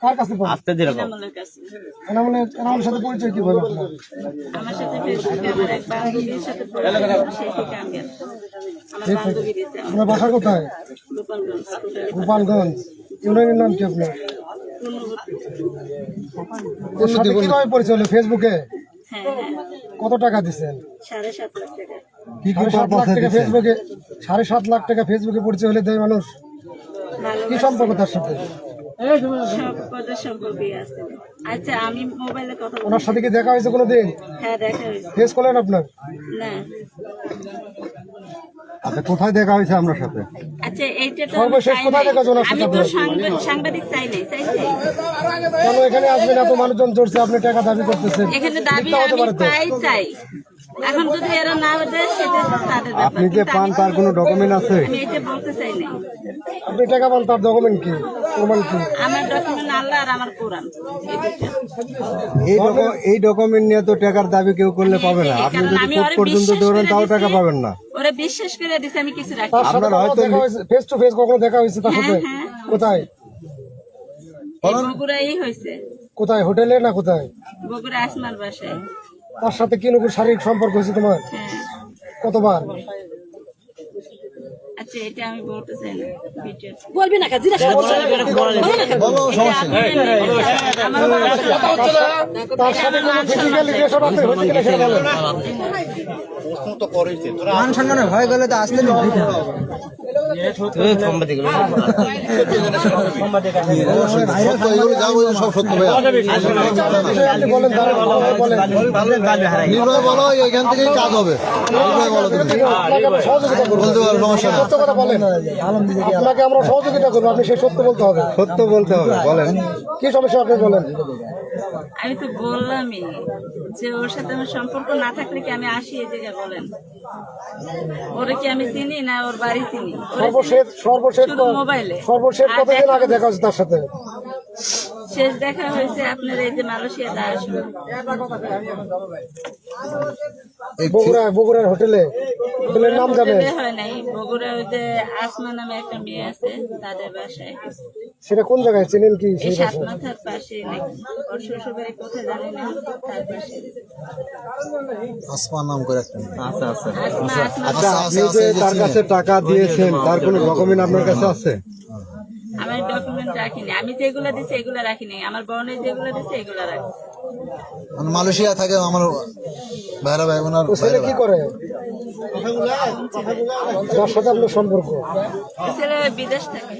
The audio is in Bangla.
কার কাছে পান? আসতে যেরকম এনামুলের কাছে। এনামুলের সাথে পরিচয় কিভাবে আপনার? আমার সাথে ফেসবুকে আমার এক বান্ধবীর সাথে পরিচয়, সেই থেকে আমি গেলাম। আমার বান্ধবী দিয়েছে আমার আপনার বাসা কোথায়? গোপালগঞ্জ, গোপালগঞ্জ। ইউনিয়নের নাম কি আপনার? পূর্ণবর্তী। এর সাথে কিভাবে পরিচয় হলো? ফেসবুকে? হ্যাঁ হ্যাঁ, কত টাকা দিচ্ছেন? 7.5 লাখ টাকা। 7.5 লাখ টাকা ফেসবুকে, 7.5 লাখ টাকা ফেসবুকে পরিচয় হলে দেয় মানুষ? কি সম্পর্ক তার সাথে? সব পদের সম্পর্কই আছে। আচ্ছা, আমি মোবাইলে কথা বলি। ওনার সাথে কি দেখা হয়েছে কোনোদিন? হ্যাঁ, দেখা হয়েছে। ফেস করলেন আপনার? না, আচ্ছা, কোথায় দেখা হয়েছে আপনার সাথে? আচ্ছা, এইটা তো সর্বশেষ আমি কোথায় চাই দেখা নাই। জোনার আমি সাথে তো আপনার? সাংবাদিক চাই নাই, চাইছি। কেন এখানে আসবেন? এত মানুষজন চড়ছে, আপনি টাকা দাবি করতেছেন। এখানে দাবি মিথ্যা হতে আমি পারে তো। পাই চাই। এখন যদি এরা না দেয় সেটা তাদের ব্যাপার। আপনি যে পান তার কোনো ডকুমেন্ট আছে? আমি এটা বলতে চাই নাই। আপনি টাকা পান তার ডকুমেন্ট কি? প্রমাণ কি? আমার ডকুমেন্ট আল্লাহ আর আমার কোরআন, এই দুটো। এই ডকুমেন্ট নিয়ে তো টাকার দাবি কেউ করলে পাবে না। আপনি কারণ যদি আমি কোর্ট ওরে পর্যন্ত বিশ্বাস দৌড়ান করে তাও দিছি, টাকা পাবেন না। ওরে বিশ্বাস করে দিছে, আমি কিছু রাখি। তার সাথে হয়তো ফেস টু ফেস কখনো দেখা হয়েছে তার সাথে? হ্যাঁ। কোথায়? বগুড়াই হয়েছে, কোথায়? হোটেলে না কোথায়? বগুড়া আসমার বাসায়। তার সাথে কি রকম শারীরিক সম্পর্ক হয়েছে তোমার? হ্যাঁ, কতবার? আচ্ছা, এটা আমি বলতে চাই না ভিডিও। বলবি না কাজ তার সাথে কোনো ফিজিক্যাল রিলেশন আছে হচ্ছে কিনা সেটা বলেন। মান সম্মানে ভয় গেলে তো আসতে আপনি বলেন, বলেন। নির্ভয় বলো, এখান থেকেই কাজ হবে। নির্ভয় বলো, আপনাকে আমরা সহযোগিতা করবো। বলতে পারো, সমস্যা নেই। সত্য কথা বলেন। আপনাকে আমরা সহযোগিতা করবো, আপনি সেই সত্য বলতে হবে। সত্য বলতে হবে, বলেন। কি সমস্যা আপনি বলেন। আমি তো বললামই যে ওর সাথে আমার সম্পর্ক না থাকলে কি আমি আসি এই জায়গায়, বলেন? ওরে কি আমি চিনি না ওর বাড়ি চিনি? সর্বশেষ শুধু মোবাইলে। কতদিন আগে দেখা হচ্ছে তার সাথে? শেষ দেখা হয়েছে আপনার এই যে মালয়েশিয়া যাওয়ার সময়। বগুড়ার হোটেলে? হোটেলের নাম জানেন? হোটেলে হয় নাই, বগুড়া ওই যে আসমা নামে একটা মেয়ে আছে, তাদের বাসায়। সেটা কোন জায়গায় চিনেন কি? এই সেই সাত বাসা? মাথার পাশে নাকি, ওর শ্বশুরবাড়ি কোথায় জানি না, তার পাশে। আসমান নাম করে একটা মেয়ে। আচ্ছা আচ্ছা আসমা, আসমা। আচ্ছা, আপনি যে তার কাছে টাকা দিয়েছেন তার কোনো ডকুমেন্ট আপনার কাছে আছে? আমার ডকুমেন্ট রাখিনি, আমি যেগুলো দিচ্ছি এগুলো রাখিনি, আমার বোনের যেগুলো দিচ্ছে এগুলো রাখি। মানে মালয়েশিয়া থাকে আমার ভাইরা ভাই বোনার। ও ছেলে কি করে? যার সাথে আপনার সম্পর্ক? ছেলে বিদেশ থাকে।